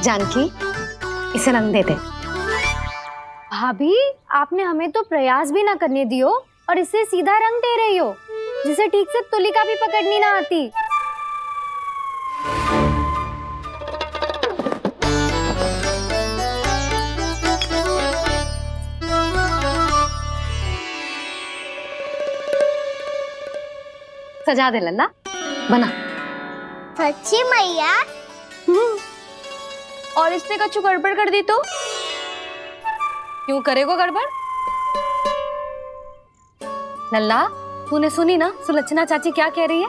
जानकी, इसे रंग दे दे। भाभी, आपने हमें तो प्रयास भी ना करने दियो और इसे सीधा रंग दे रही हो, जिसे ठीक से तुलिका भी पकड़नी ना आती। सजा दे लल्ला, बना। सच्ची मैया? और इसने कछु गड़बड़ कर दी तो? क्यों करेगो गड़बड़? लल्ला, तूने सुनी ना सुलक्षणा चाची क्या कह रही है?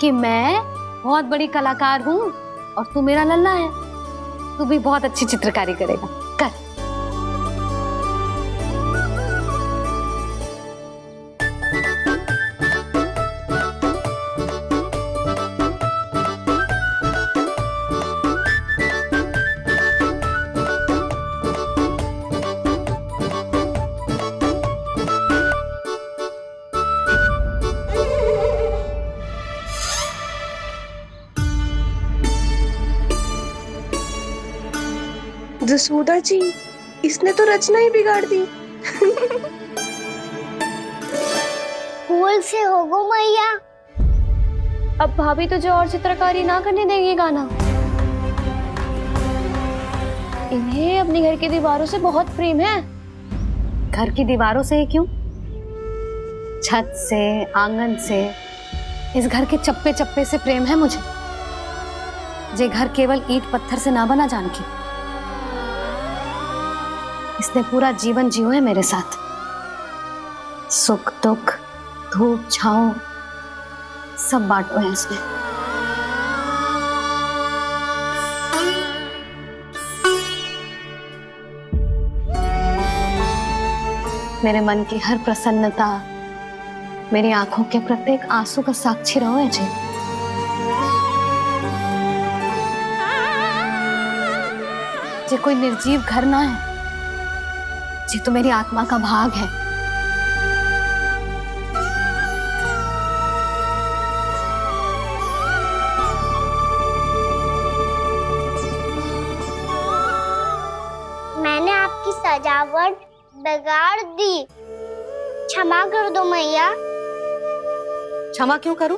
कि मैं बहुत बड़ी कलाकार हूँ और तू मेरा लल्ला है, तू भी बहुत अच्छी चित्रकारी करेगा। कर। जसोदा जी, इसने तो रचना ही बिगाड़ दी। फूल से होगो मैया। अब भाभी तुझे और चित्रकारी ना करने देंगी गाना। इन्हें अपने घर की दीवारों से बहुत प्रेम है। घर की दीवारों से ही क्यों, छत से, आंगन से, इस घर के चप्पे चप्पे से प्रेम है मुझे। ये घर केवल ईंट पत्थर से ना बना जानकी, इसने पूरा जीवन जियो है मेरे साथ। सुख दुख, धूप छांव सब बांटो है इसने। मेरे मन की हर प्रसन्नता, मेरी आंखों के प्रत्येक आंसू का साक्षी रहो है जी। ये कोई निर्जीव घर ना है, ये तो मेरी आत्मा का भाग है। मैंने आपकी सजावट बिगाड़ दी, क्षमा कर दो मैया। क्षमा क्यों करूं?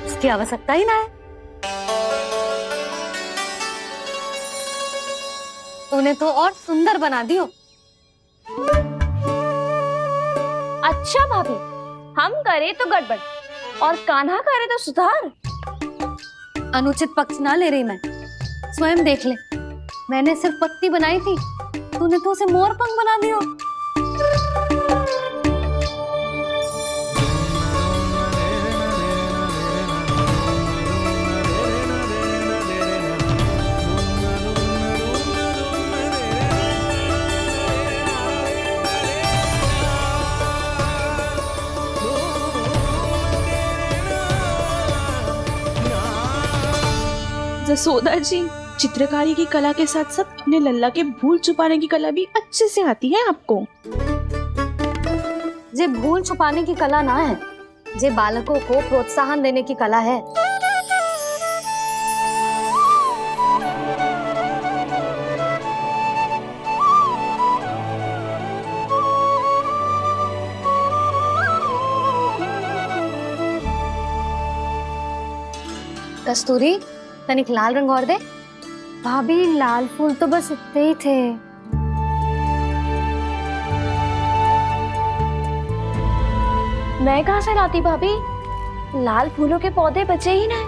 उसकी आवश्यकता ही ना है। तूने तो और सुंदर बना दियो। अच्छा भाभी, हम करे तो गड़बड़ और कान्हा करे तो सुधार। अनुचित पक्ष ना ले रही मैं, स्वयं देख ले। मैंने सिर्फ पत्ती बनाई थी, तूने तो उसे मोर पंख बना दियो। जसोदा जी, चित्रकारी की कला के साथ साथ अपने लल्ला के भूल छुपाने की कला भी अच्छे से आती है आपको। ये भूल छुपाने की कला ना है, ये बालकों को प्रोत्साहन देने की कला है। कस्तूरी, तनिक लाल रंग और दे। भाभी, लाल फूल तो बस इतने ही थे। मैं कहाँ से लाती भाभी? लाल फूलों के पौधे बचे ही ना,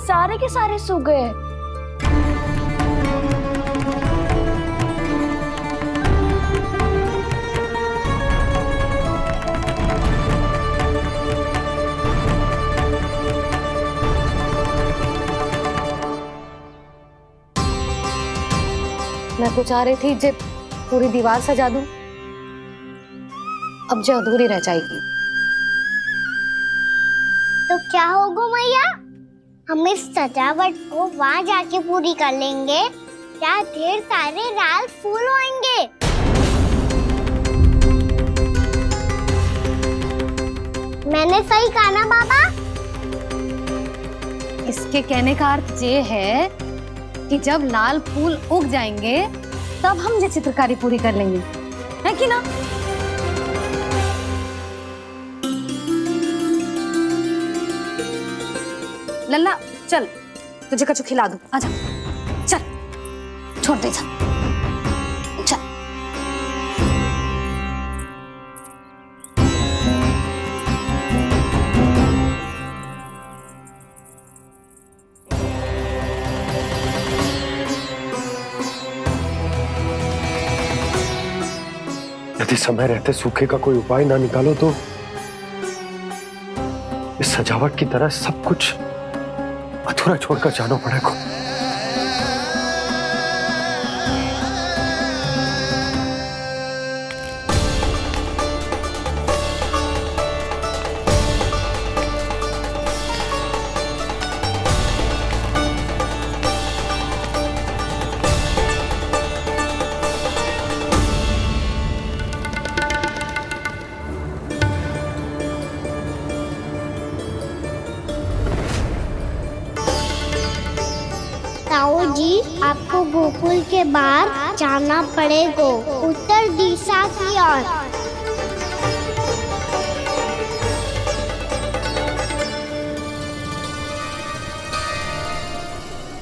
सारे के सारे सूख गए। मैं तो चाह रही थी जे पूरी दीवार सजा दूं, अब जो अधूरी रह जाएगी। तो क्या होगा मैया? हम इस सजावट को वहाँ जाके पूरी कर लेंगे, जहाँ ढेर सारे लाल फूल होंगे। मैंने सही कहा ना बाबा? इसके कहने का अर्थ ये है कि जब लाल फूल उग जाएंगे तब हम ये चित्रकारी पूरी कर लेंगे, है कि ना? लल्ला चल, तुझे कछु खिला दूं, आजा चल, छोड़ दे जा, चल। यदि समय रहते सूखे का कोई उपाय ना निकालो तो इस सजावट की तरह सब कुछ अधूरा छोड़कर जाना पड़ेगा। ताऊ जी, आपको गोकुल के बाहर जाना पड़ेगा, उत्तर दिशा की ओर।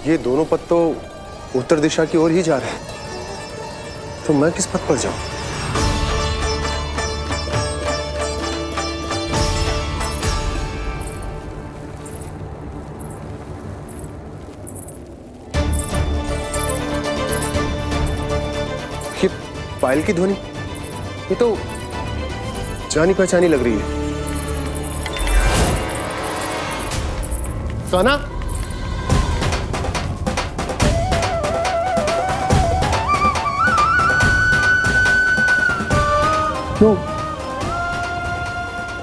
ये दोनों पथ तो उत्तर दिशा की ओर ही जा रहे हैं, तो मैं किस पथ पर जाऊं? ये पायल की ध्वनि, ये तो जानी पहचानी लग रही है। कान्हा,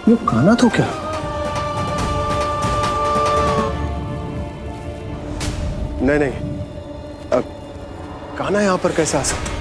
यो कान्हा तो क्या? नहीं, कान्हा यहां पर कैसे आ सकता?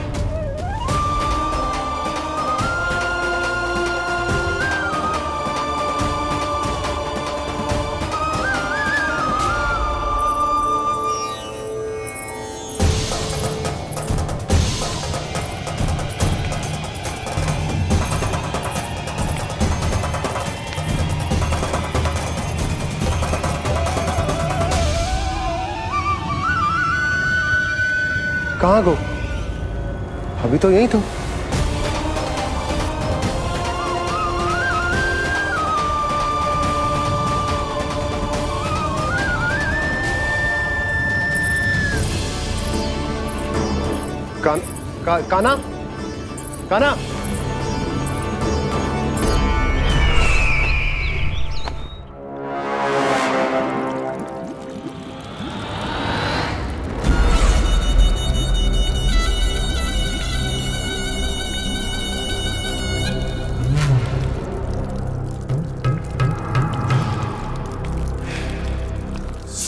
कहाँ गो? अभी तो यही तो। कान्हा, कान्हा,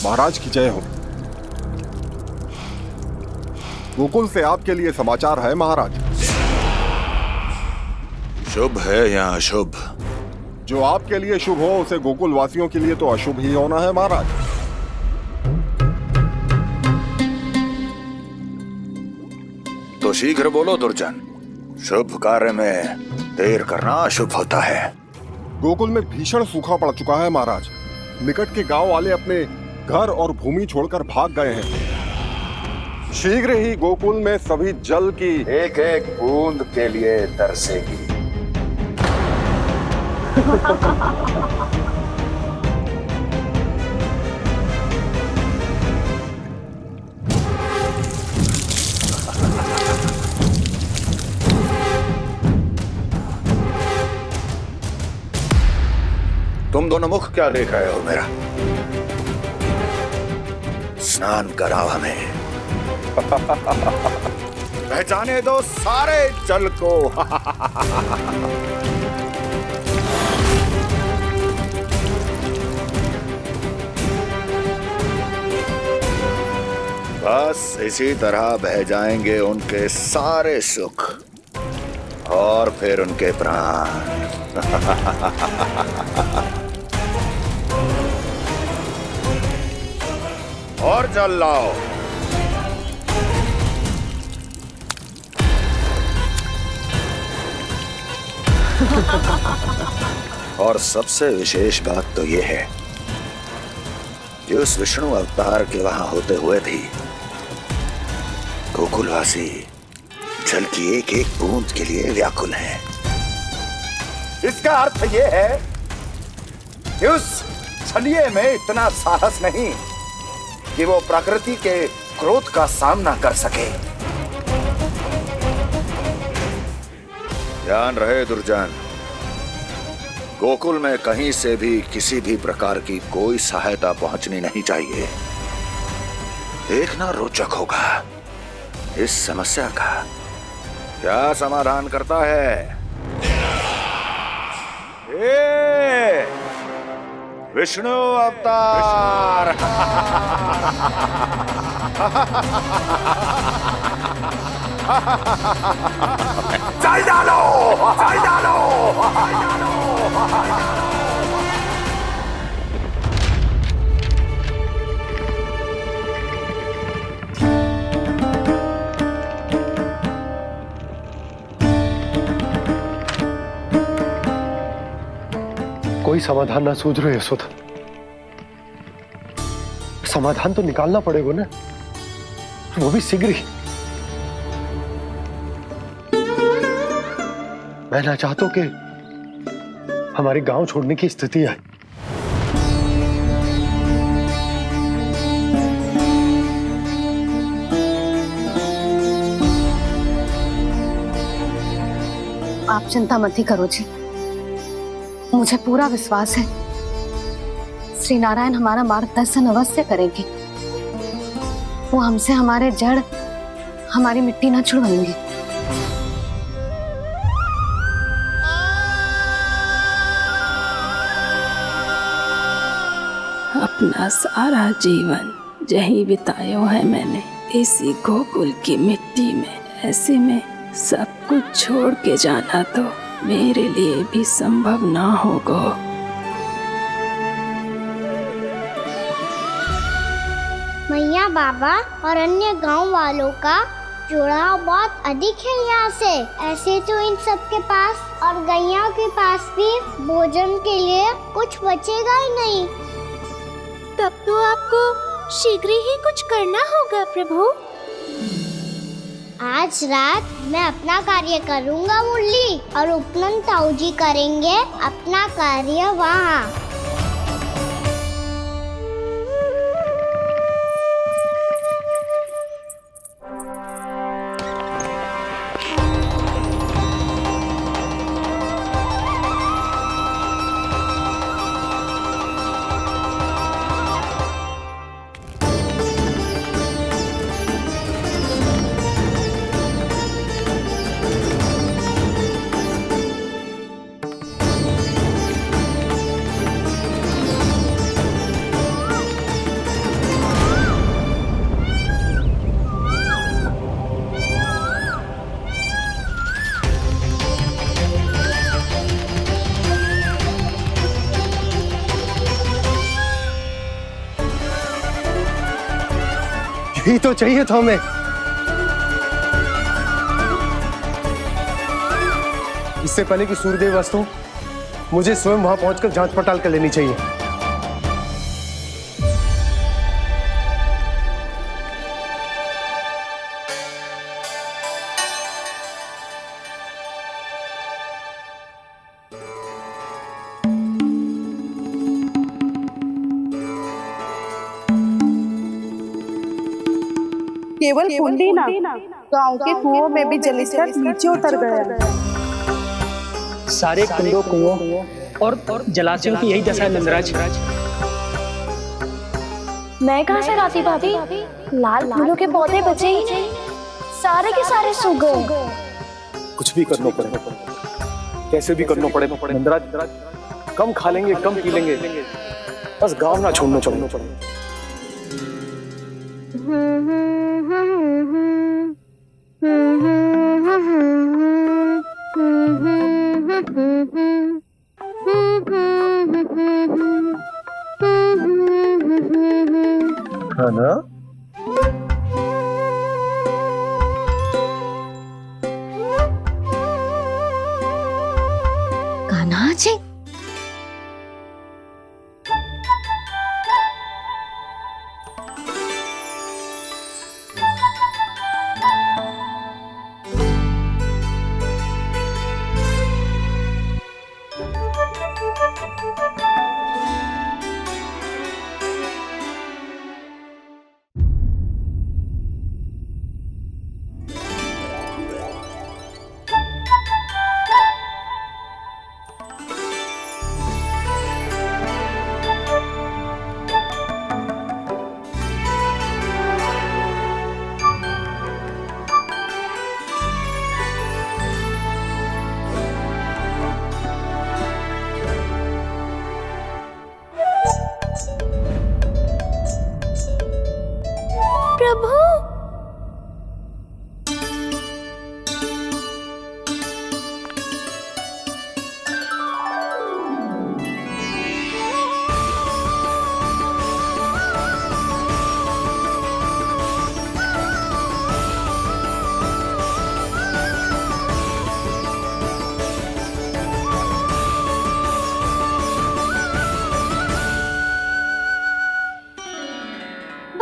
महाराज की जय हो। गोकुल से आपके लिए समाचार है महाराज। शुभ है या अशुभ? जो आपके लिए शुभ हो उसे गोकुल वासियों के लिए तो अशुभ ही होना है महाराज। तो शीघ्र बोलो दुर्जन, शुभ कार्य में देर करना अशुभ होता है। गोकुल में भीषण सूखा पड़ चुका है महाराज। निकट के गांव वाले अपने घर और भूमि छोड़कर भाग गए हैं। शीघ्र ही गोकुल में सभी जल की एक एक बूंद के लिए तरसेगी। तुम दोनों मुख क्या देख रहे हो मेरा? स्नान कराओ हमें। पहचाने दो सारे जल को। बस इसी तरह बह जाएंगे उनके सारे सुख और फिर उनके प्राण। जल लाओ। और सबसे विशेष बात तो यह है कि उस विष्णु अवतार के वहां होते हुए भी गोकुलवासी जल की एक एक बूंद के लिए व्याकुल हैं। इसका अर्थ यह है कि उस छलिए में इतना साहस नहीं कि वो प्रकृति के क्रोध का सामना कर सके। ध्यान रहे दुर्जन, गोकुल में कहीं से भी किसी भी प्रकार की कोई सहायता पहुंचनी नहीं चाहिए। देखना रोचक होगा इस समस्या का क्या समाधान करता है। विष्णु अवतार। चल डालो, चल डालो। कोई समाधान ना सूझ रहे यशोदा। समाधान तो निकालना पड़ेगा ना, वो भी शीघ्र ही। मैं ना चाहता हूं कि हमारे गांव छोड़ने की स्थिति आए। आप चिंता मत ही करो जी, मुझे पूरा विश्वास है श्री नारायण हमारा मार्गदर्शन अवश्य करेंगे। वो हमसे हमारे जड़, हमारी मिट्टी न छुड़वाएंगे। अपना सारा जीवन यही बिताया है मैंने, इसी गोकुल की मिट्टी में। ऐसे में सब कुछ छोड़ के जाना तो मेरे लिए भी संभव ना होगा। मैया, बाबा और अन्य गांव वालों का जुड़ाव बहुत अधिक है यहाँ से। ऐसे तो इन सब के पास और गैया के पास भी भोजन के लिए कुछ बचेगा ही नहीं। तब तो आपको शीघ्र ही कुछ करना होगा प्रभु। आज रात मैं अपना कार्य करूँगा मुरली, और उपनंद ताऊ जी करेंगे अपना कार्य वहाँ। यही तो चाहिए था हमें। इससे पहले कि सूर्यदेव अस्त हो, मुझे स्वयं वहां पहुंचकर जांच पड़ताल कर लेनी चाहिए। केवल कुंडी ना, गांव के कुओं में भी जलस्तर नीचे उतर गया। सारे कुंडों, कुओं और जलाशयों की यही दशा है नंदराज। मैं कहाँ से लाती भाभी? लाल फूलों के पौधे बचे ही नहीं, सारे के सारे सूख गए। कुछ भी करना पड़ेगा, कैसे भी करना पड़ेगा नंदराज। कम खा लेंगे, कम पी लेंगे, बस गांव ना छोड़ना पड़ेगा। है ना?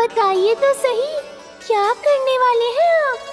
बताइए तो सही, क्या करने वाले हैं आप?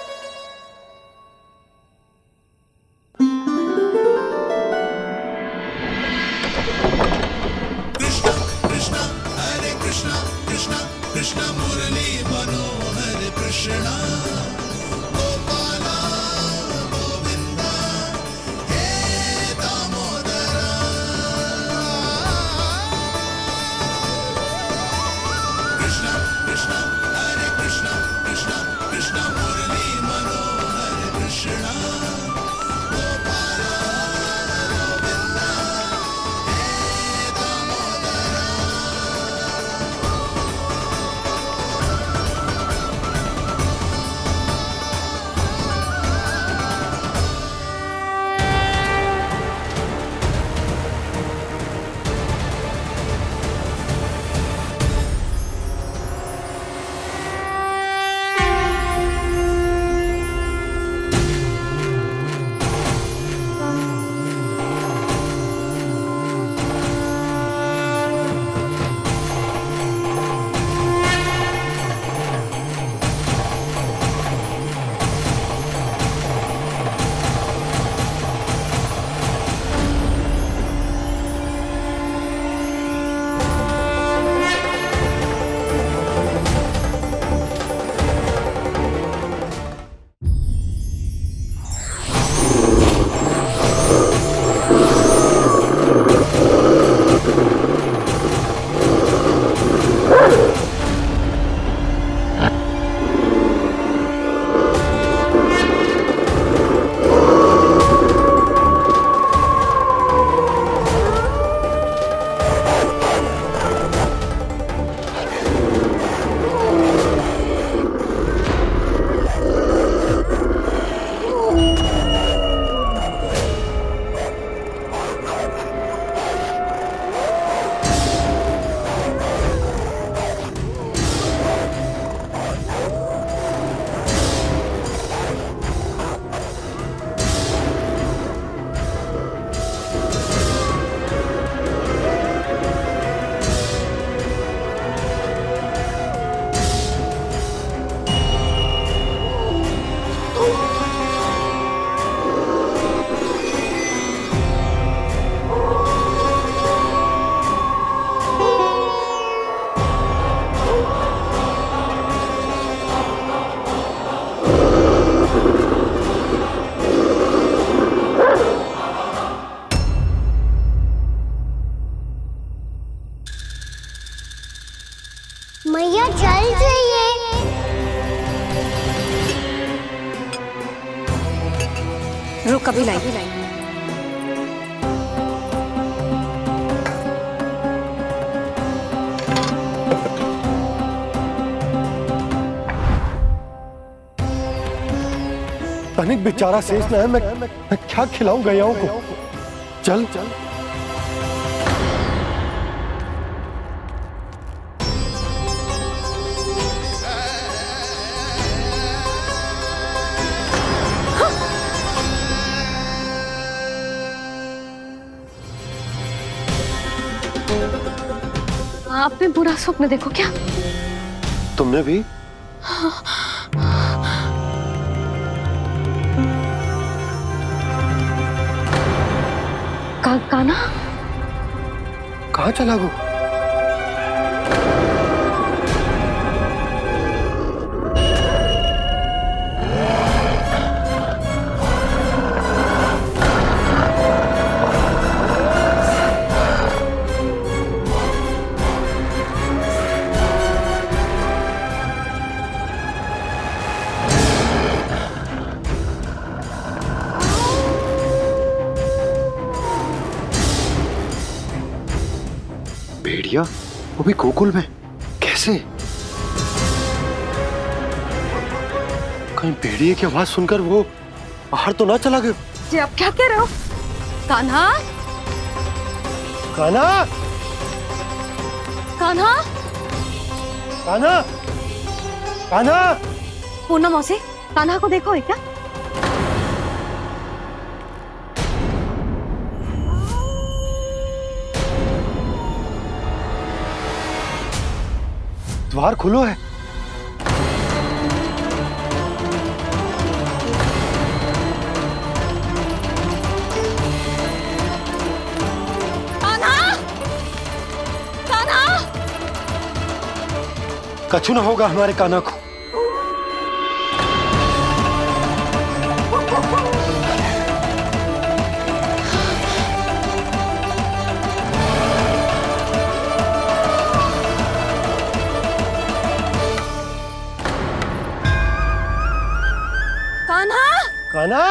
मैया जल जाइए। रुक अभी लाई। तनिक बेचारा शेष न है, मैं क्या खिलाऊं गयाओं को। चल चल आपने बुरा स्वप्न देखो क्या? तुमने भी? कान्हा कहाँ चला गो? भेड़िया वो भी गोकुल में कैसे? कहीं भेड़िए की आवाज सुनकर वो बाहर तो ना चला गया? जी आप क्या कह रहे हो? कान्हा, कान्हा, कान्हा, कान्हा, कान्हा। पूनम मौसी, कान्हा को देखो है क्या? द्वार खुलो है, कछु न होगा हमारे कान्हा को। कान्हा, कान्हा,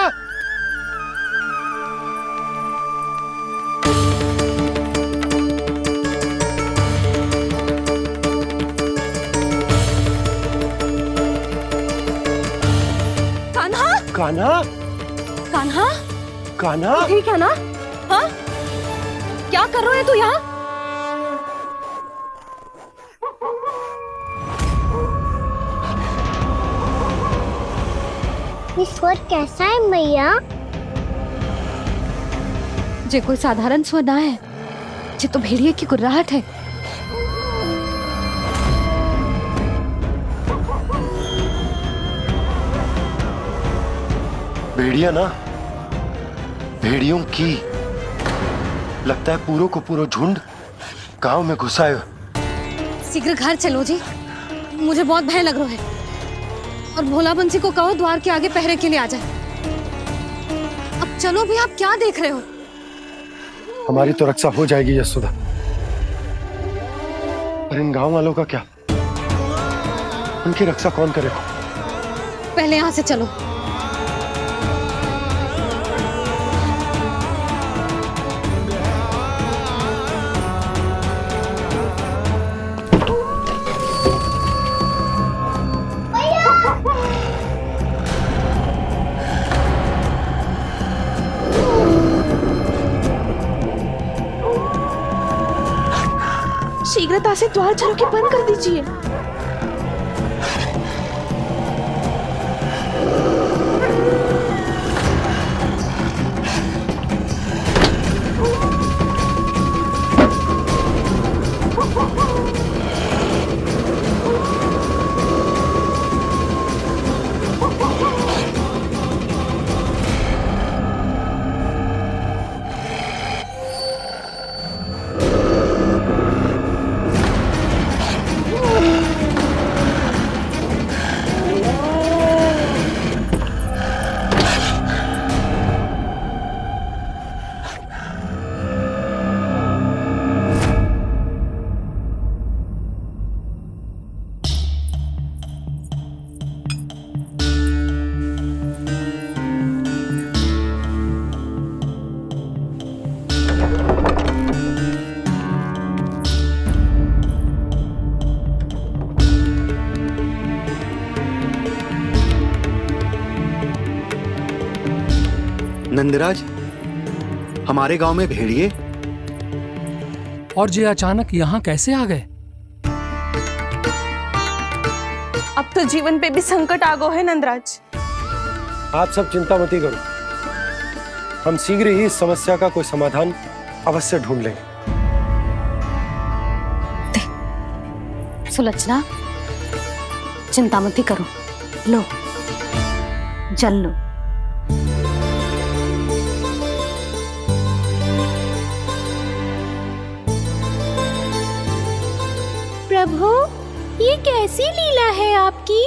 कान्हा, कान्हा, कान्हा, ठीक है ना? हाँ, क्या कर रहे हो तू यहाँ? ये स्वर कैसा है मैया? जे कोई साधारण स्वर ना है, जे तो भेड़िए की गुर्राहट है। भेड़िया ना, भेड़ियों की लगता है पूरो को पूरो झुंड गांव में घुसा है। शीघ्र घर चलो जी, मुझे बहुत भय लग रहा है। और भोला बंसी को कहो द्वार के आगे पहरे के लिए आ जाए। अब चलो भी, आप क्या देख रहे हो? हमारी तो रक्षा हो जाएगी यशोदा, पर इन गांव वालों का क्या? उनकी रक्षा कौन करेगा? पहले यहाँ से चलो। शीघ्रता से द्वार चारों के बंद कर दीजिए। नंदराज, हमारे गांव में भेड़िए और ये अचानक यहाँ कैसे आ गए? अब तो जीवन पे भी संकट आ गो है नंदराज। आप सब चिंता मत करो, हम शीघ्र ही इस समस्या का कोई समाधान अवश्य ढूंढ लेंगे। सुलक्षणा, चिंता मत करो, लो जल लो। प्रभु, ये कैसी लीला है आपकी?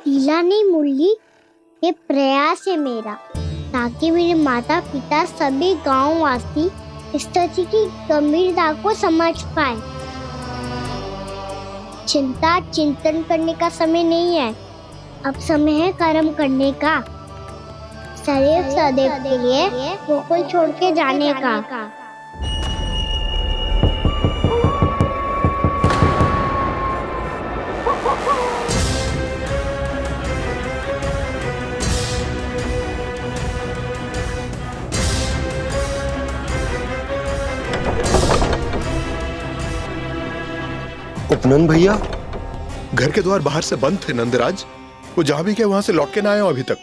लीला नहीं मुरली, ये प्रयास है मेरा, ताकि मेरे माता पिता सभी गांव वासी इस स्थिति की गंभीरता को समझ पाए। चिंता चिंतन करने का समय नहीं है, अब समय है कर्म करने का, सदैव सदैव के लिए गोकुल छोड़ के जाने का। उपनंद भैया, घर के द्वार बाहर से बंद थे नंदराज, वो जहां भी गए वहां से लौट के ना आए अभी तक।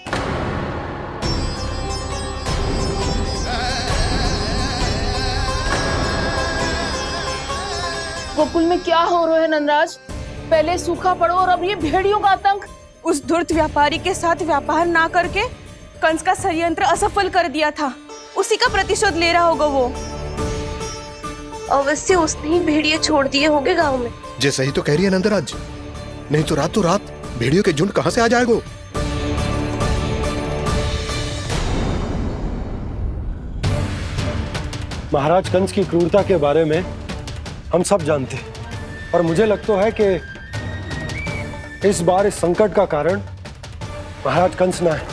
गोकुल में क्या हो रहा है नंदराज? पहले सूखा पड़ो और अब ये भेड़ियों का आतंक। उस धूर्त व्यापारी के साथ व्यापार ना करके कंस का षड्यंत्र असफल कर दिया था, उसी का प्रतिशोध ले रहा होगा वो। अवश्य उसने ही भेड़िए छोड़ दिए होंगे गांव में। जैसा ही तो कह रही है नंदराज, नहीं तो रातों रात भेड़ियों के झुंड कहां से आ जाएगा? महाराज कंस की क्रूरता के बारे में हम सब जानते हैं, और मुझे लगता है कि इस बार इस संकट का कारण महाराज कंस ना है,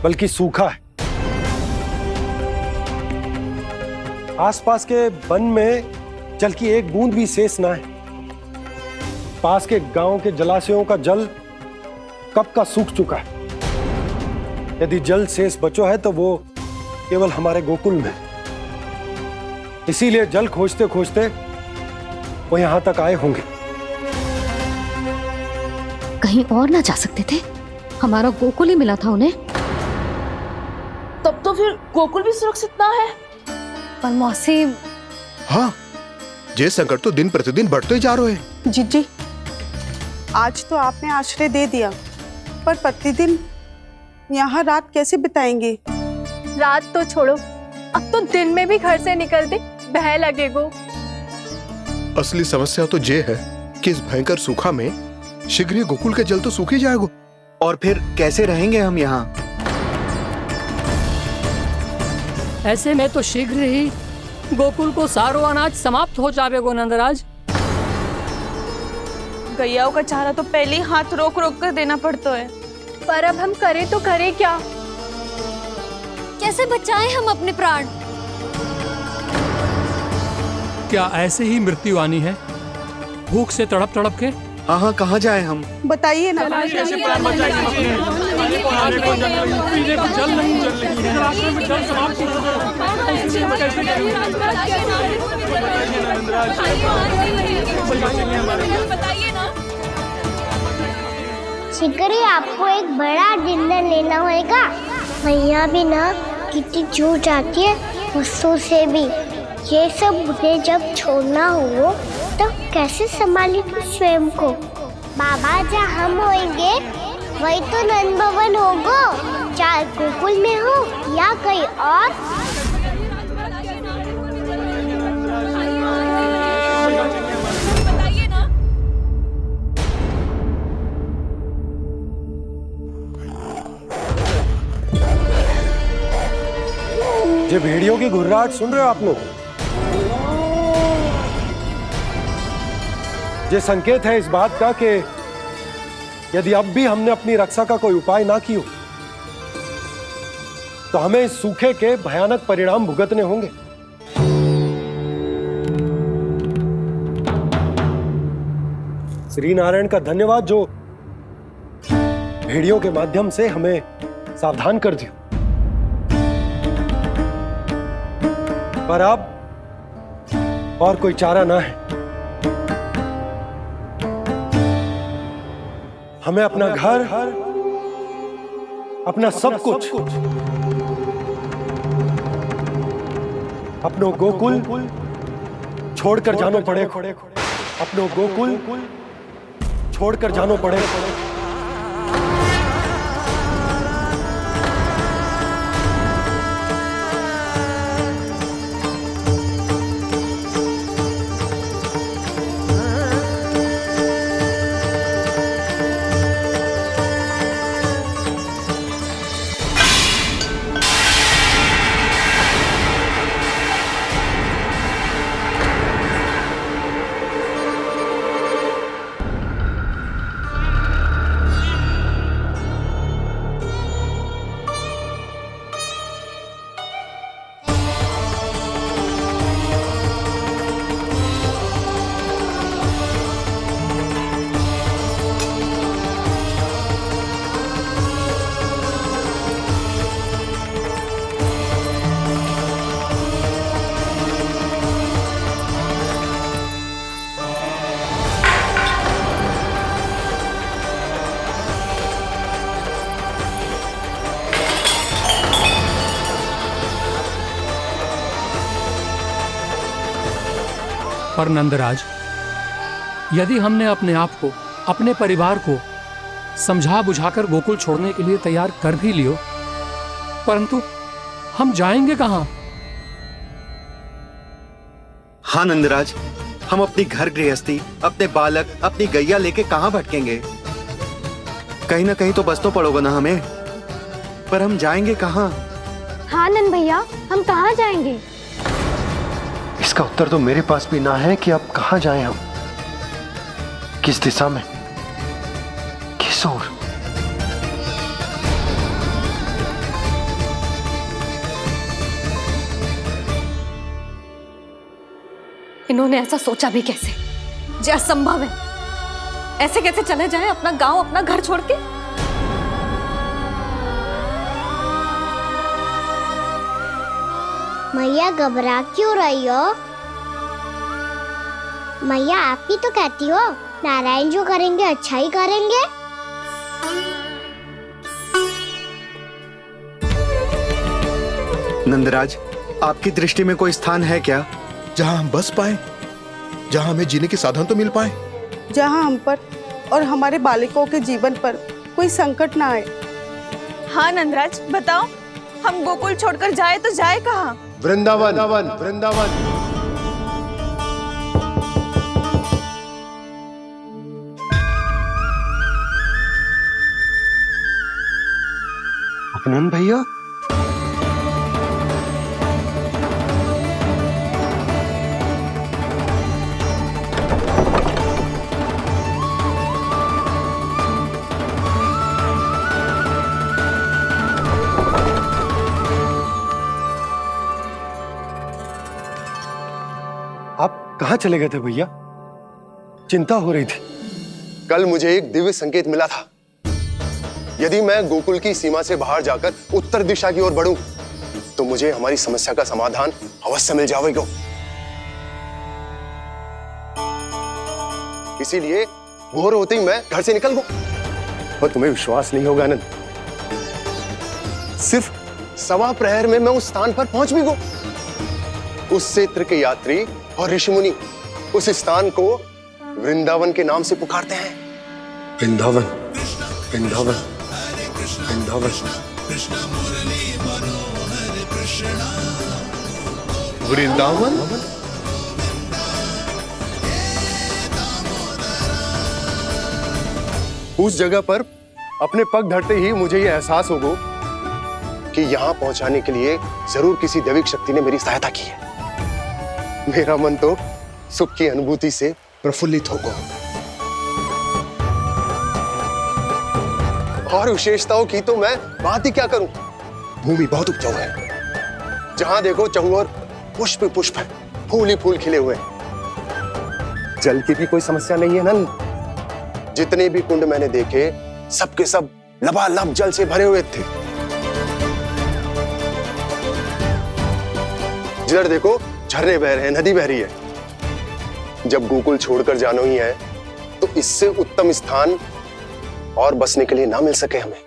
बल्कि सूखा है। आसपास के वन में जल की एक बूंद भी शेष ना है। पास के गांव के जलाशयों का जल कब का सूख चुका है। यदि जल शेष बचो है तो वो केवल हमारे गोकुल में। इसीलिए जल खोजते खोजते वो यहां तक आए होंगे। कहीं और ना जा सकते थे? हमारा गोकुल ही मिला था उन्हें। तब तो फिर गोकुल भी सुरक्षित ना है। पर मौसी, हाँ, ये संकट तो दिन प्रतिदिन बढ़ते ही जा रहे हैं। जीजी, आज तो आपने आश्रय दे दिया, पर प्रतिदिन यहाँ रात कैसे बिताएंगे? रात तो छोड़ो, अब तो दिन में भी घर से निकलते भय लगेगो। असली समस्या तो ये है कि इस भयंकर सूखा में शीघ्र ही गोकुल के जल तो सूख ही जाएगा। और फिर कैसे रहेंगे हम यहाँ? ऐसे में तो शीघ्र ही गोकुल को सारो अनाज समाप्त हो जाएगा नंदराज। गैयाओं का चारा तो पहले ही हाथ रोक रोक कर देना पड़ता है। पर अब हम करें तो करें क्या? कैसे बचाएं हम अपने प्राण? क्या ऐसे ही मृत्यु आनी है, भूख से तड़प तड़प के? हाँ हाँ, कहाँ जाए हम? बताइए ना। कैसे प्राण बचाएंगे? खाने को जल नहीं, पीने को जल नहीं, रास्ते में जल समाप्त हो शीघ्र ही आपको एक बड़ा डिनर लेना होगा। मैया भी ना कितनी जूझ आती है गुस्सों से भी। ये सब उन्हें जब छोड़ना हो तो कैसे संभाली तू स्वयं को? बाबा जहाँ हम होंगे वही तो नंद भवन होगा, चाहे गोकुल में हो या कहीं और। ये भेड़ियों की घुर्राहट सुन रहे हो आप लोग? ये संकेत है इस बात का कि यदि अब भी हमने अपनी रक्षा का कोई उपाय ना किया तो हमें इस सूखे के भयानक परिणाम भुगतने होंगे। श्री नारायण का धन्यवाद जो भेड़ियों के माध्यम से हमें सावधान कर दिया। पर अब और कोई चारा ना है। हमें अपना घर, अपना सब कुछ, अपनो गोकुल छोड़कर जानो पड़े। अपनो गोकुल छोड़कर जानो पड़े। पर नंदराज, यदि हमने अपने आप को, अपने परिवार को समझा बुझाकर गोकुल छोड़ने के लिए तैयार कर भी लियो, परंतु हम जाएंगे कहां? हाँ नंदराज, हम अपनी घर गृहस्थी, अपने बालक, अपनी गैया लेके कहाँ भटकेंगे? कहीं ना कहीं तो बस तो पड़ोगे ना हमें, पर हम जाएंगे कहाँ? हाँ नंद भैया, हम कहाँ जाएंगे? इसका उत्तर तो मेरे पास भी ना है कि अब कहाँ जाएं हम, किस दिशा में, किस ओर। इन्होंने ऐसा सोचा भी कैसे? जो असंभव है। ऐसे कैसे चले जाएं अपना गांव, अपना घर छोड़ के? मैया घबरा क्यों रही हो? मैया आप ही तो कहती हो नारायण जो करेंगे अच्छा ही करेंगे। नंदराज, आपकी दृष्टि में कोई स्थान है क्या जहां हम बस पाए, जहां हमें जीने के साधन तो मिल पाए, जहाँ हम पर और हमारे बालकों के जीवन पर कोई संकट ना आए? हाँ नंदराज, बताओ, हम गोकुल छोड़कर जाए तो जाए कहाँ? वृंदावन, वृंदावन। अपनन भैया, आप कहाँ चले गए थे भैया? चिंता हो रही थी। कल मुझे एक दिव्य संकेत मिला था। यदि मैं गोकुल की सीमा से बाहर जाकर उत्तर दिशा की ओर बढ़ूं, तो मुझे हमारी समस्या का समाधान अवश्य मिल जाएगा। इसीलिए भोर होते ही मैं घर से निकल गया। और तुम्हें विश्वास नहीं होगा आनंद, सिर्फ 1.25 प्रहर में मैं उस स्थान पर पहुंच भी गया। उस क्षेत्र के यात्री और ऋषिमुनि उस स्थान को वृंदावन के नाम से पुकारते हैं। वृंदावन, वृंदावन, वृंदावन। वृंदावन? उस जगह पर अपने पग धरते ही मुझे यह एहसास होगा कि यहां पहुंचाने के लिए जरूर किसी दैविक शक्ति ने मेरी सहायता की है। मेरा मन तो सुख की अनुभूति से प्रफुल्लित हो गया। और विशेषताओं की तो मैं बात ही क्या करूं। भूमि बहुत उपजाऊ है, जहां देखो चहुओर पुष्प पुष्प है, फूल ही फूल खिले हुए हैं। जल की भी कोई समस्या नहीं है नंद। जितने भी कुंड मैंने देखे, सबके सब लबालब जल से भरे हुए थे। जिधर देखो झरने बह रहे हैं, नदी बह रही है। जब गोकुल छोड़कर जाना ही है, तो इससे उत्तम स्थान और बसने के लिए ना मिल सके हमें।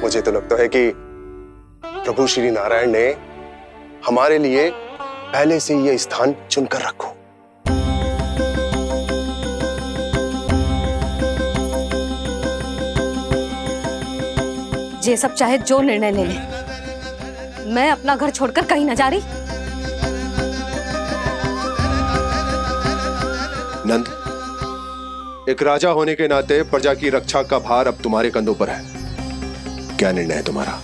मुझे तो लगता है कि प्रभु श्री नारायण ने हमारे लिए पहले से यह स्थान चुनकर रखो। ये सब चाहे जो निर्णय ले ले, मैं अपना घर छोड़कर कहीं न जा रही। नंद, एक राजा होने के नाते प्रजा की रक्षा का भार अब तुम्हारे कंधों पर है। क्या निर्णय है तुम्हारा?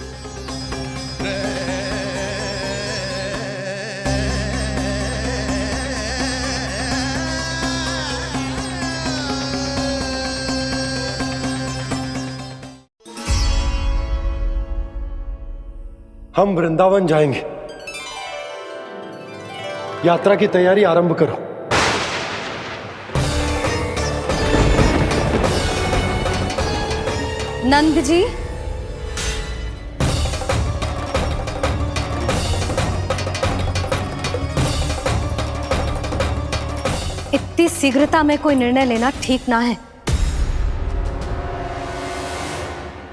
हम वृंदावन जाएंगे। यात्रा की तैयारी आरंभ करो। नंद जी, इतनी शीघ्रता में कोई निर्णय लेना ठीक ना है।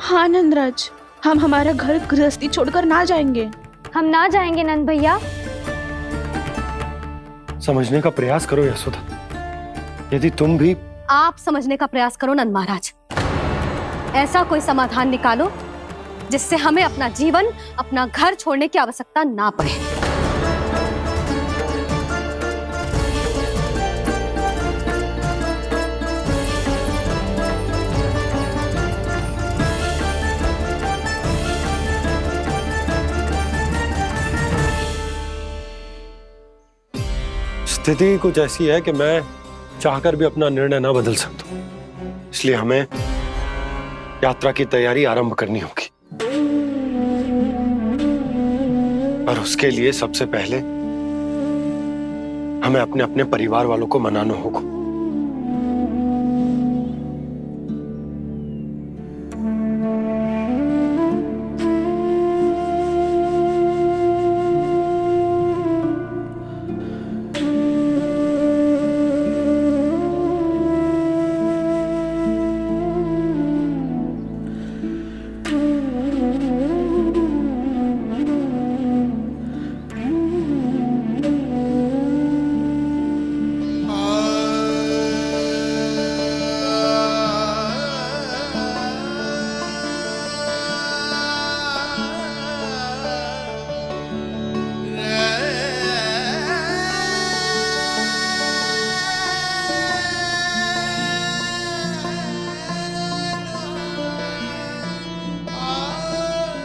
हाँ नंदराज, हम हमारा घर गृहस्थी छोड़कर ना जाएंगे। हम ना जाएंगे नंद भैया। समझने का प्रयास करो यशोदा। यदि तुम भी आप समझने का प्रयास करो नंद महाराज। ऐसा कोई समाधान निकालो जिससे हमें अपना जीवन, अपना घर छोड़ने की आवश्यकता ना पड़े। स्थिति कुछ ऐसी है कि मैं चाहकर भी अपना निर्णय ना बदल सकता, इसलिए हमें यात्रा की तैयारी आरंभ करनी होगी। और उसके लिए सबसे पहले हमें अपने अपने परिवार वालों को मनाना होगा।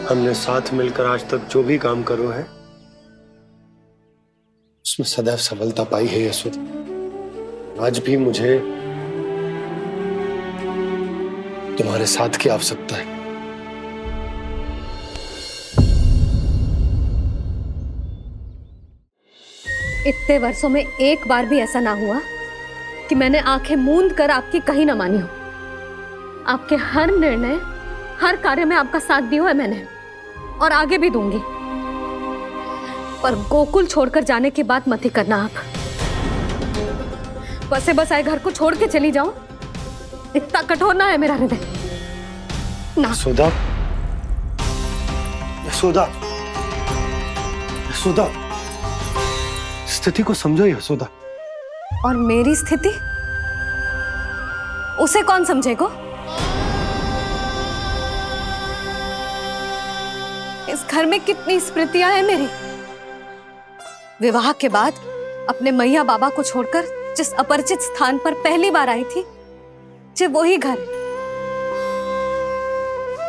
हमने साथ मिलकर आज तक जो भी काम करो है उसमें सदैव सफलता पाई है यशोदा। आज भी मुझे तुम्हारे साथ की आवश्यकता है। इतने वर्षों में एक बार भी ऐसा ना हुआ कि मैंने आंखें मूंद कर आपकी कहीं ना मानी हो। आपके हर निर्णय, हर कार्य में आपका साथ दिया है मैंने, और आगे भी दूंगी। पर गोकुल छोड़कर जाने की बात मत ही करना आप। बसे बसाए घर को छोड़ के चली जाऊं, इतना कठोर ना है मेरा हृदय ना। यशोदा, यशोदा, यशोदा, स्थिति को समझो यशोदा। और मेरी स्थिति उसे कौन समझेगा? इस घर में कितनी स्मृतियां हैं मेरी। विवाह के बाद अपने मैया बाबा को छोड़कर जिस अपरिचित स्थान पर पहली बार आई थी, जो वही घर।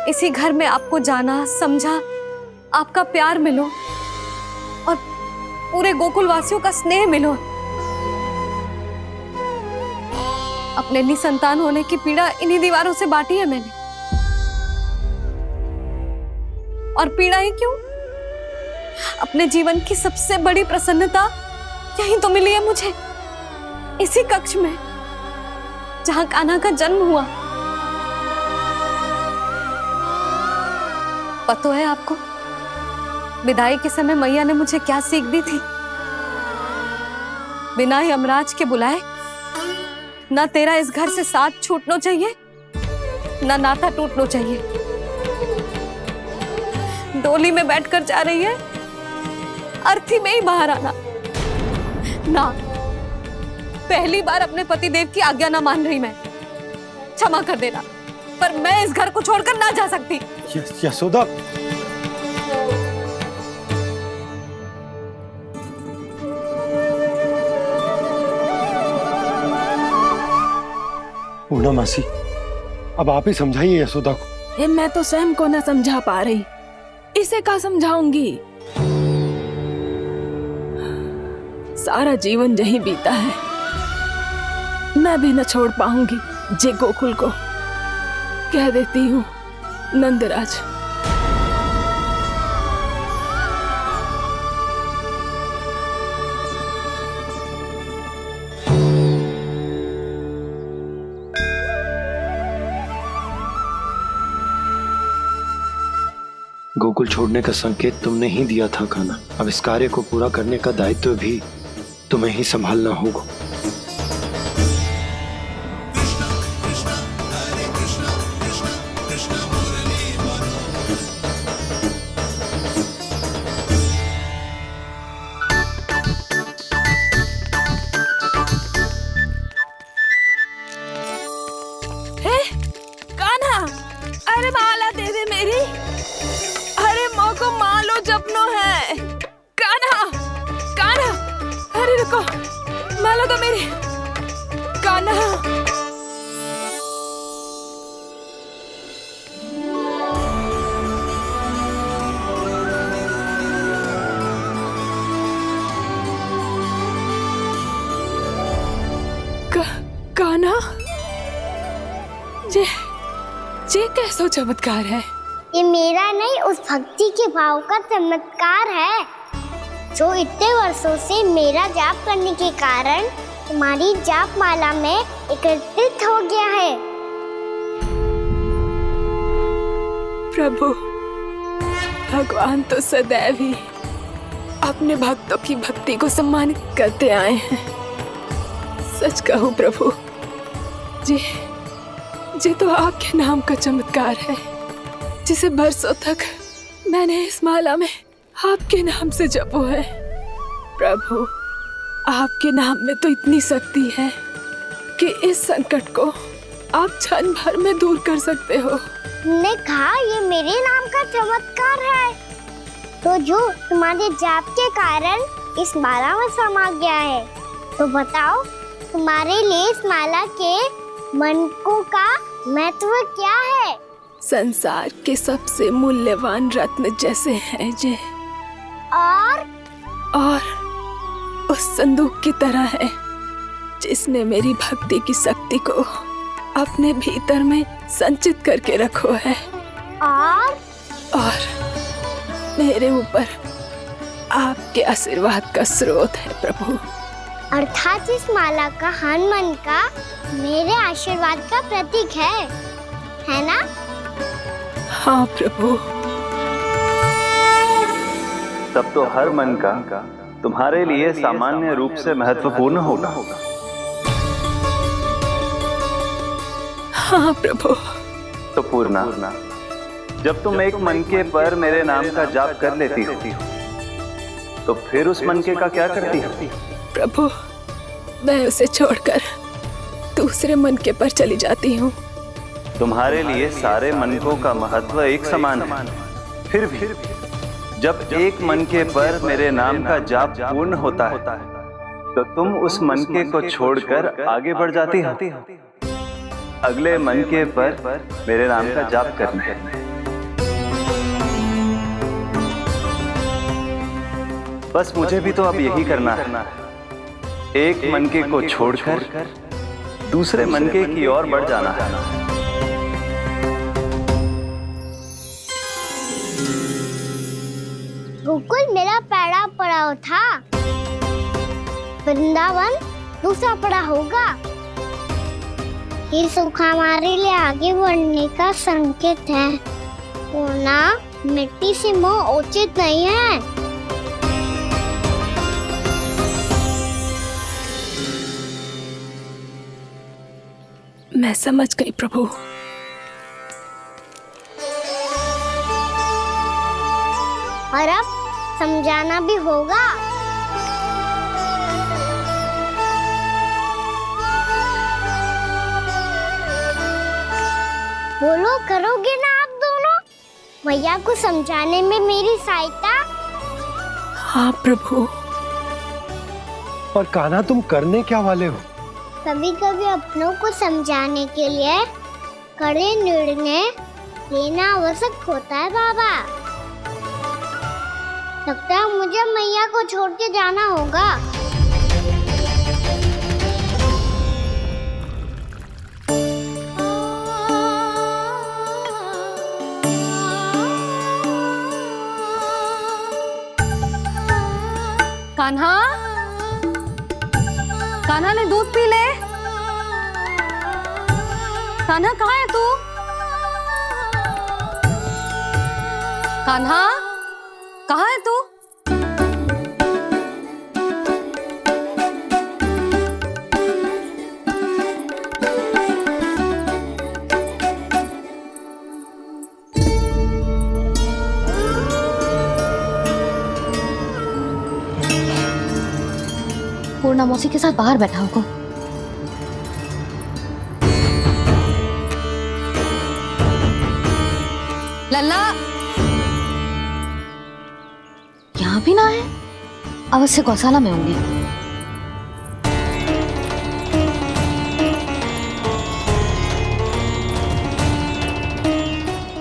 इसी घर में आपको जाना, समझा, आपका प्यार मिलो और पूरे गोकुल वासियों का स्नेह मिलो। अपने निसंतान होने की पीड़ा इन्हीं दीवारों से बांटी है मैंने। और पीड़ा ही क्यों? अपने जीवन की सबसे बड़ी प्रसन्नता यही तो मिली है मुझे, इसी कक्ष में जहां कान्हा का जन्म हुआ। पता है आपको विदाई के समय मैया ने मुझे क्या सीख दी थी? बिना यमराज के बुलाए ना तेरा इस घर से साथ छूटना चाहिए, ना नाता टूटना चाहिए। डोली में बैठकर जा रही है, अर्थी में ही बाहर आना ना। पहली बार अपने पतिदेव की आज्ञा ना मान रही मैं, क्षमा कर देना, पर मैं इस घर को छोड़कर ना जा सकती। यशोदा, पूर्णा मासी, अब आप ही समझाइए यशोदा को। ये मैं तो स्वयं को न समझा पा रही, इसे क्या समझाऊंगी? सारा जीवन यही बीता है, मैं भी न छोड़ पाऊंगी जे गोकुल को। कह देती हूँ नंदराज। गोकुल छोड़ने का संकेत तुमने ही दिया था कान्हा। अब इस कार्य को पूरा करने का दायित्व भी तुम्हें ही संभालना होगा। कान्हा, अरे माला दे दे मेरी। सपनों है। कान्हा, कान्हा, अरे रुको, माला तो मेरी। कान्हा, कान्हा, ये कैसा चमत्कार है? ये मेरा नहीं, उस भक्ति के भाव का चमत्कार है जो इतने वर्षों से मेरा जाप करने के कारण तुम्हारी जाप माला में एकत्रित हो गया है। प्रभु, भगवान तो सदैव ही अपने भक्तों की भक्ति को सम्मानित करते आए हैं। सच कहूं प्रभु, ये तो आपके नाम का चमत्कार है, जिसे बरसों तक मैंने इस माला में आपके नाम से जपो है। प्रभु, आपके नाम में तो इतनी शक्ति है कि इस संकट को आप क्षण भर में दूर कर सकते हो। तुमने कहा ये मेरे नाम का चमत्कार है, तो जो तुम्हारे जाप के कारण इस माला में समा गया है, तो बताओ तुम्हारे लिए इस माला के मनकों का महत्व क्या है? संसार के सबसे मूल्यवान रत्न जैसे हैं जे, और उस संदूक की तरह है जिसने मेरी भक्ति की शक्ति को अपने भीतर में संचित करके रखो है। और मेरे ऊपर आपके आशीर्वाद का स्रोत है प्रभु। अर्थात इस माला का हनुमान का मेरे आशीर्वाद का प्रतीक है ना? हाँ प्रभु। तब तो हर मन का तुम्हारे लिए सामान्य रूप से महत्वपूर्ण होगा। हाँ प्रभु। तो पूर्णा, जब तुम एक मनके पर मेरे नाम का जाप कर लेती हो, तो फिर उस मनके का क्या करती हो? प्रभु, मैं उसे छोड़कर दूसरे मनके पर चली जाती हूँ। तुम्हारे लिए सारे मनकों का महत्व एक समान है। फिर भी जब एक मनके पर मेरे नाम का जाप पूर्ण होता है, तो तुम उस मनके को छोड़कर आगे बढ़ जाती हो अगले मनके पर मेरे नाम का जाप करने। बस मुझे भी तो अब यही करना है, एक मनके को छोड़कर दूसरे मनके की ओर बढ़ जाना है। गोकुल मेरा पहला पड़ाव था, वृंदावन दूसरा पड़ा होगा। ये सुख हमारे लिए आगे बढ़ने का संकेत है, पूर्णा, मिट्टी से मोह उचित नहीं है। मैं समझ गई प्रभु। और अब समझाना भी होगा। बोलो, करोगे ना आप दोनों? भैया को समझाने में मेरी सहायता? हाँ प्रभु। पर कान्हा, तुम करने क्या वाले हो? कभी कभी अपनों को समझाने के लिए कड़े निर्णय लेना आवश्यक होता है बाबा। लगता है मुझे मैया को छोड़ के जाना होगा। कान्हा, कान्हा ने दूध पी ले। कान्हा कहाँ है तू? कान्हा, कहाँ है तू? पूर्णा मौसी के साथ बाहर बैठा होगा। लल्ला, यहाँ भी ना है, अवश्य गौशाला में होंगे।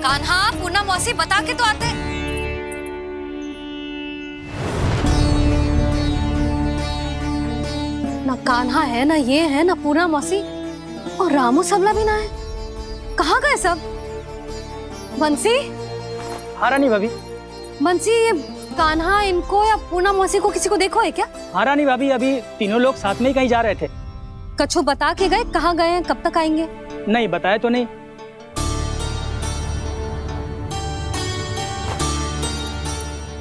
कान्हा, पूना मौसी बता के तो आते। ना कान्हा है, ना ये है, ना पूना मौसी, और रामू सबला भी ना है। कहाँ गए सब? बंसी? हाँ रानी भाभी। बंसी, ये कान्हा इनको या पूना मौसी को किसी को देखो है क्या? हाँ रानी भाभी, अभी तीनों लोग साथ में ही कहीं जा रहे थे। कछु बता के गए कहाँ गए हैं, कब तक आएंगे? नहीं बताया तो नहीं।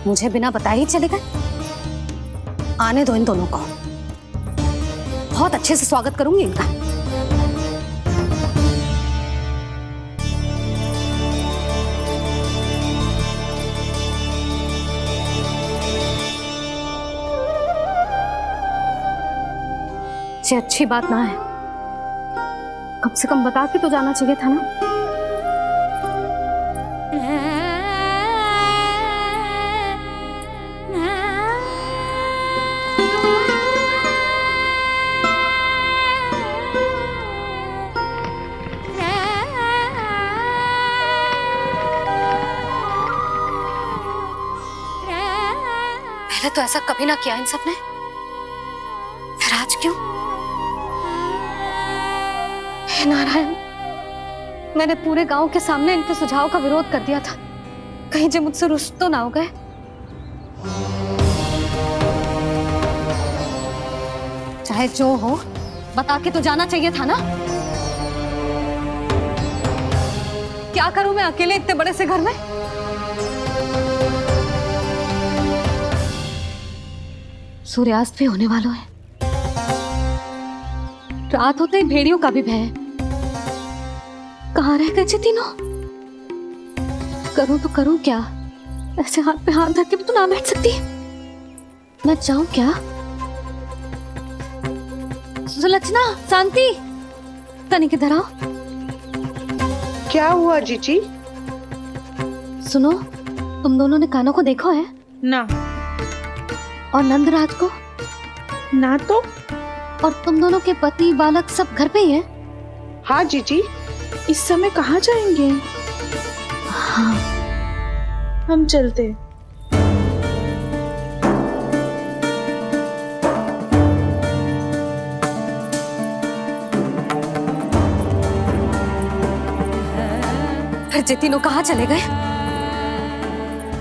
मुझे बिना बताए ही चले गए? आने दो इन दोनों को, बहुत अच्छे से स्वागत करूंगी इनका। ये अच्छी बात ना है, कम से कम बता के तो जाना चाहिए था ना। पहले तो ऐसा कभी ना किया इन सब ने, फिर आज क्यों? हे नारायण, मैंने पूरे गांव के सामने इनके सुझाव का विरोध कर दिया था, कहीं जे मुझसे रुष्ट तो ना हो गए। चाहे जो हो, बता के तो जाना चाहिए था ना। क्या करूं मैं अकेले इतने बड़े से घर में? सूर्यास्त भी होने वाला है, रात होते ही भेड़ियों का भी भय है। कहाँ रह गए थे तीनों? करूं तो करूं क्या? ऐसे हाथ पे हाथ धर के भी तो ना बैठ सकती। मैं जाऊं क्या? सुलक्षणा, शांति, तनिक इधर आओ। क्या हुआ जीजी? सुनो, तुम दोनों ने कान्हा को देखा है? ना। और नंदराज को? ना तो। और तुम दोनों के पति बालक सब घर पे ही हैं? हाँ जीजी, इस समय कहाँ जाएंगे? हाँ। हम चलते। फिर जे तीनों कहाँ चले गए?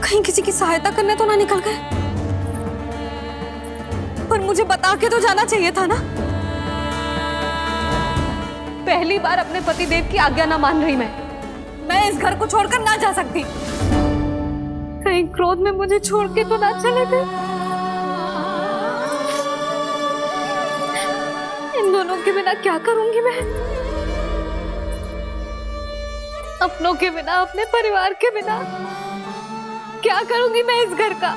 कहीं किसी की सहायता करने तो ना निकल गए? पर मुझे बता के तो जाना चाहिए था ना। पहली बार अपने पति देव की आज्ञा ना मान रही मैं इस घर को छोड़कर ना जा सकती। कहीं क्रोध में मुझे छोड़ के तो ना चले गए। इन दोनों के बिना क्या करूंगी मैं? अपनों के बिना, अपने परिवार के बिना क्या करूंगी मैं इस घर का?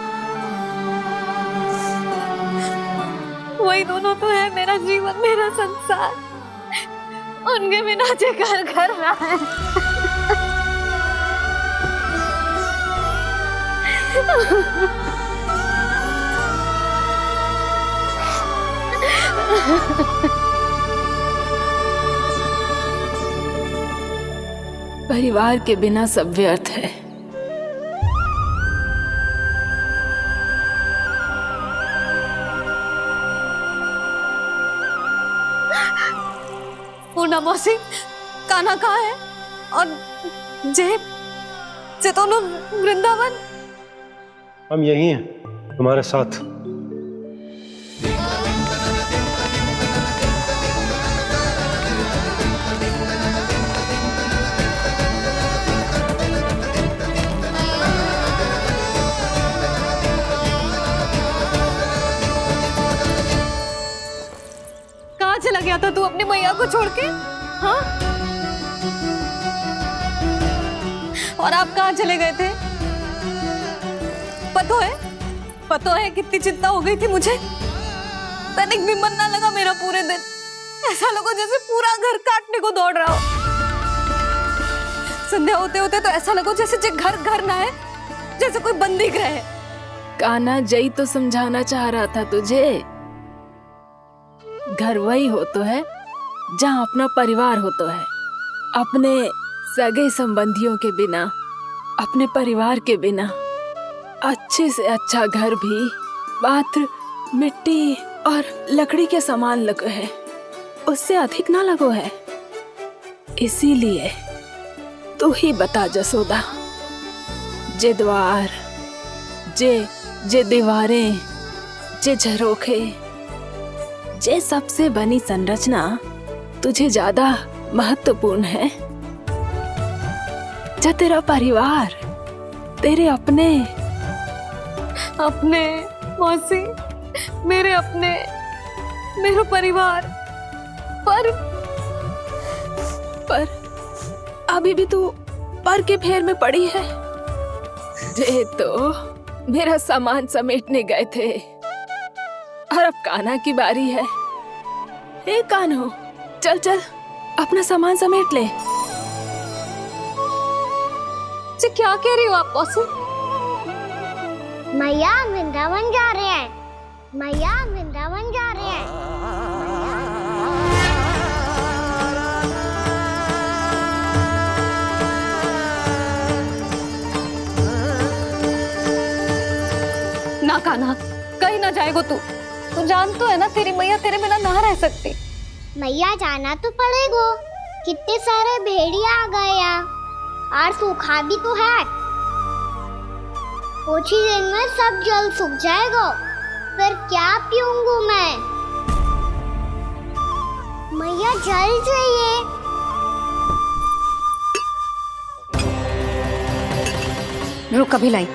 वही दोनों तो है मेरा जीवन, मेरा संसार। उनके बिना जे घर घर रहा है। परिवार के बिना सब व्यर्थ है। पूना मौसी, कान्हा कहाँ है? और जे दोनों वृंदावन? हम यही हैं तुम्हारे साथ। कहाँ चला गया था तू अपनी मैया को छोड़ के? हाँ? और आप कहाँ चले गए थे? पता है कितनी चिंता हो गई थी मुझे। तनिक भी मन ना लगा मेरा पूरे दिन। ऐसा लगा जैसे पूरा घर काटने को दौड़ रहा हो। संध्या होते होते तो ऐसा लगा जैसे घर घर ना है, जैसे कोई बंदी गृह है। कान्हा जई तो समझाना चाह रहा था तुझे। घर वही हो तो है जहाँ अपना परिवार हो तो है। अपने सगे संबंधियों के बिना, अपने परिवार के बिना अच्छे से अच्छा घर भी मात्र मिट्टी और लकड़ी के समान लगो है, उससे अधिक ना लगो है। इसीलिए तू ही बता जसोदा, जे द्वार, जे दीवारें, जे झरोखे, जे सबसे बनी संरचना तुझे ज्यादा महत्वपूर्ण है? जा तेरा परिवार, तेरे अपने मौसी, मेरा परिवार, पर अभी भी तू पर के फेर में पड़ी है। जे तो मेरा सामान समेटने गए थे और अब कान्हा की बारी है। हे कान्हो, चल चल अपना सामान समेट ले। जी क्या कह रही हो आप मौसी? मैया वृंदावन जा रहे हैं, मैया वृंदावन जा रहे हैं। ना कान्हा, कहीं ना जाएगो तू जान तो है ना तेरी मैया तेरे बिना ना रह सकती। मैया जाना तो पड़ेगा, कितने सारे भेड़िया आ गए यहाँ और सूखा भी तो है। कुछ ही दिन में सब जल सूख जाएगा, फिर क्या पीऊंगी मैं? मैया जल चाहिए। रुक अभी लाई।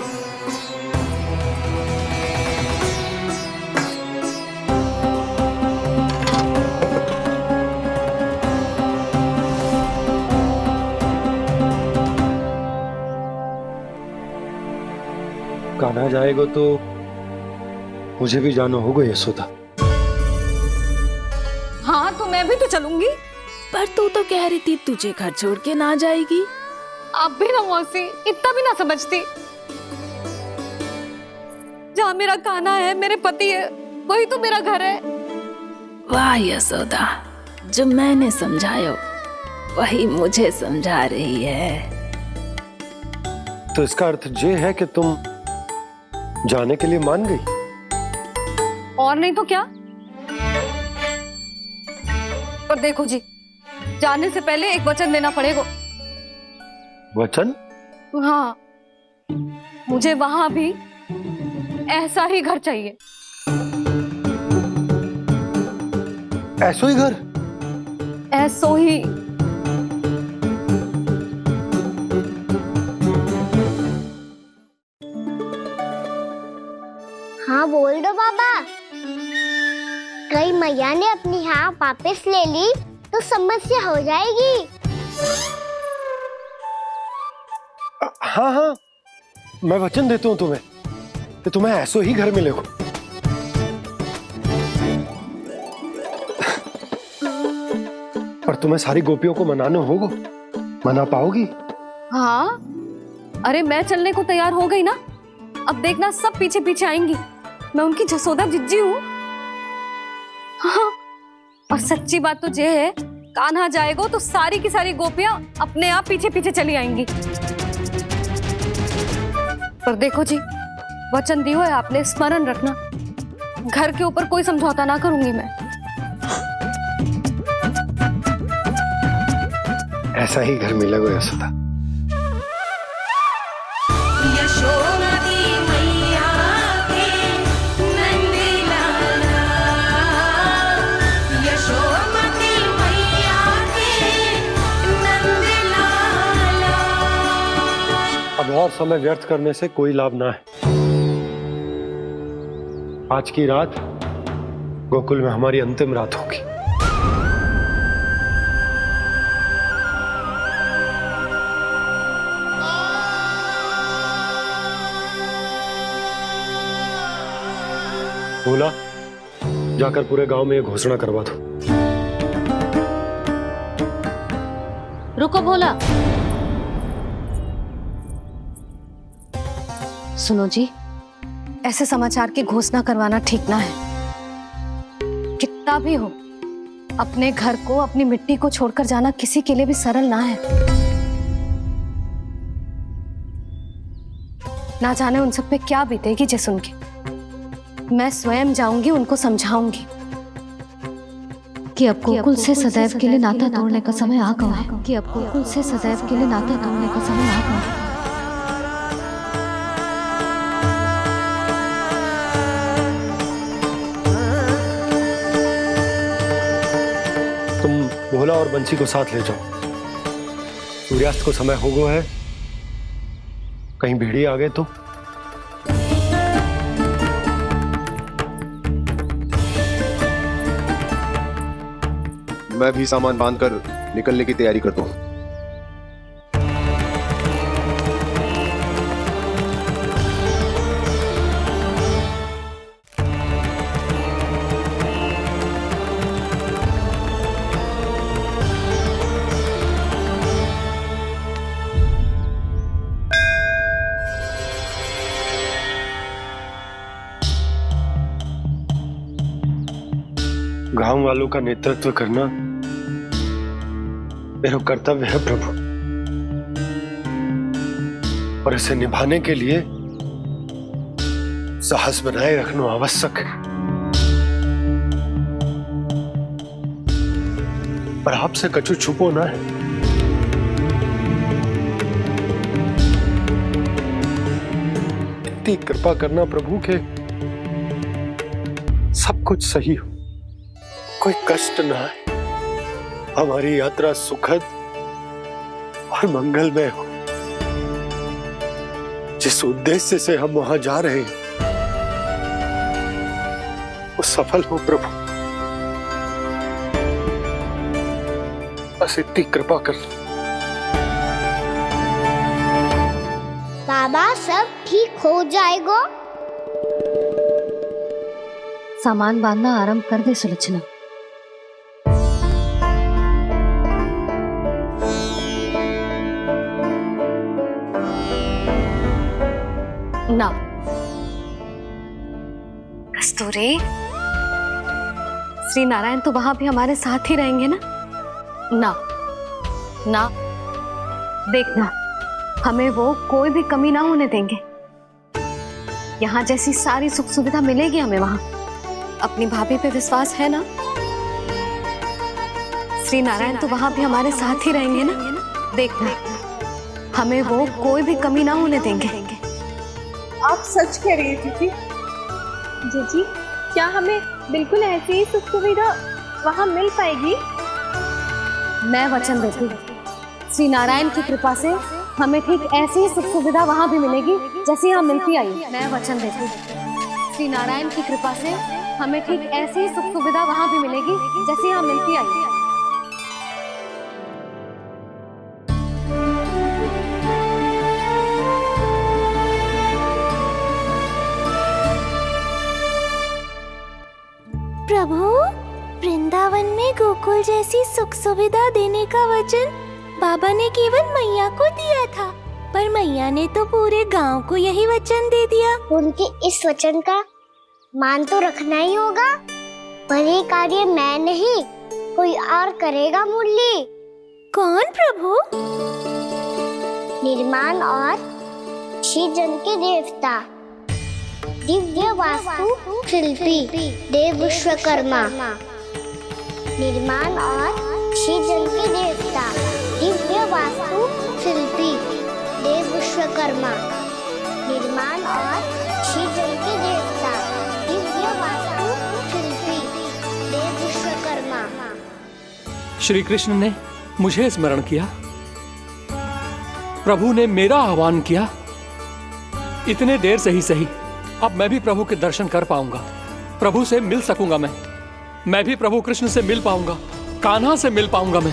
कान्हा जाएगा तो मुझे भी जाना होगा यशोदा। हाँ तो मैं भी तो चलूंगी। पर तू तो कह रही थी तुझे घर छोड़ के ना जाएगी। आप भी ना मौसी, इतना भी ना समझती। जहाँ मेरा कान्हा है, मेरे पति है, वही तो मेरा घर है। वाह यशोदा, जो मैंने समझायो वही मुझे समझा रही है। तो इसका अर्थ ये है कि तुम जाने के लिए मान गई? और नहीं तो क्या। पर देखो जी, जाने से पहले एक वचन देना पड़ेगा। वचन? हाँ, मुझे वहां भी ऐसा ही घर चाहिए। ऐसो ही घर? ऐसो ही। हाँ बोल दो बाबा। कहीं मैया ने अपनी हाँ वापस ले ली तो समस्या हो जाएगी। हाँ हाँ, मैं वचन देता हूँ तुम्हें कि तुम्हें ऐसो ही घर मिलेगा। पर तुम्हें सारी गोपियों को मनाना होगा। मना पाओगी? हाँ, अरे मैं चलने को तैयार हो गई ना। अब देखना सब पीछे पीछे आएंगी। मैं उनकी जसोदा जिज्जी हूँ। हाँ, और सच्ची बात तो ये है, कान्हा जाएगा तो सारी की सारी गोपियां अपने आप पीछे पीछे चली आएंगी। पर देखो जी, वचन दियो है आपने, स्मरण रखना। घर के ऊपर कोई समझौता ना करूंगी मैं। ऐसा ही घर मिलेगा यशोदा। अब और समय व्यर्थ करने से कोई लाभ ना है। आज की रात गोकुल में हमारी अंतिम रात होगी। बोला, जाकर पूरे गांव में ये घोषणा करवा दो। रुको भोला। सुनो जी, ऐसे समाचार की घोषणा करवाना ठीक ना है। कितना भी हो, अपने घर को, अपनी मिट्टी को छोड़कर जाना किसी के लिए भी सरल ना है। ना जाने उन सब पे क्या बीतेगी जे सुन के। मैं स्वयं जाऊंगी, उनको समझाऊंगी कि अब गोकुल से सदैव के लिए नाता तोड़ने का समय आ गया है, कि अब गोकुल से सदैव के लिए नाता तोड़ने का समय आ गया है। तुम भोला और बंसी को साथ ले जाओ। सूर्यास्त को समय हो गया है, कहीं भेड़िए आ गए तो। मैं भी सामान बांधकर निकलने की तैयारी करता हूं। गांव वालों का नेतृत्व करना मेरा कर्तव्य है प्रभु, और इसे निभाने के लिए साहस बनाए रखना आवश्यक है। पर आपसे कछु छुपो ना है। इतनी कृपा करना प्रभु के सब कुछ सही हो, कोई कष्ट ना है, हमारी यात्रा सुखद और मंगलमय हो। जिस उद्देश्य से हम वहां जा रहे हैं वो सफल हो प्रभु, बस इतनी कृपा कर। बाबा सब ठीक हो जाएगा। सामान बांधना आरंभ कर दे सुलोचना। ना कस्तूरी, श्री नारायण तो वहां भी हमारे साथ ही रहेंगे ना? ना ना, देखना हमें वो कोई भी कमी ना होने देंगे। यहाँ जैसी सारी सुख सुविधा मिलेगी हमें वहां। अपनी भाभी पे विश्वास है ना? श्री नारायण तो वहां भी हमारे साथ ही रहेंगे ना? देखना हमें वो कोई भी कमी ना होने देंगे। आप सच कह रही है जीजी। जीजी, क्या हमें बिल्कुल ऐसी ही सुख सुविधा वहाँ मिल पाएगी? मैं वचन देती हूँ, श्री नारायण की कृपा से हमें ठीक ऐसी ही सुख सुविधा वहाँ भी मिलेगी जैसी यहाँ मिलती आई। मैं वचन देती हूँ, श्री नारायण की कृपा से हमें ठीक ऐसी ही सुख सुविधा वहाँ भी मिलेगी जैसी यहाँ मिलती आई। प्रभु, वृंदावन में गोकुल जैसी सुख सुविधा देने का वचन बाबा ने केवल मैया को दिया था, पर मैया ने तो पूरे गांव को यही वचन दे दिया। उनके इस वचन का मान तो रखना ही होगा, पर ये कार्य मैं नहीं कोई और करेगा। मुरली कौन प्रभु? निर्माण और सृजन के देवता, दिव्य वास्तु शिल्पी देव विश्वकर्मा। निर्माण और सृजन के देवता, दिव्य वास्तु शिल्पी देव विश्वकर्मा। निर्माण और सृजन के देवता, दिव्य वास्तु शिल्पी देव विश्वकर्मा। श्री कृष्ण ने मुझे स्मरण किया, प्रभु ने मेरा आह्वान किया। इतने देर से ही सही, अब मैं भी प्रभु के दर्शन कर पाऊंगा, प्रभु से मिल सकूंगा। मैं भी प्रभु कृष्ण से मिल पाऊंगा, कान्हा से मिल पाऊंगा मैं।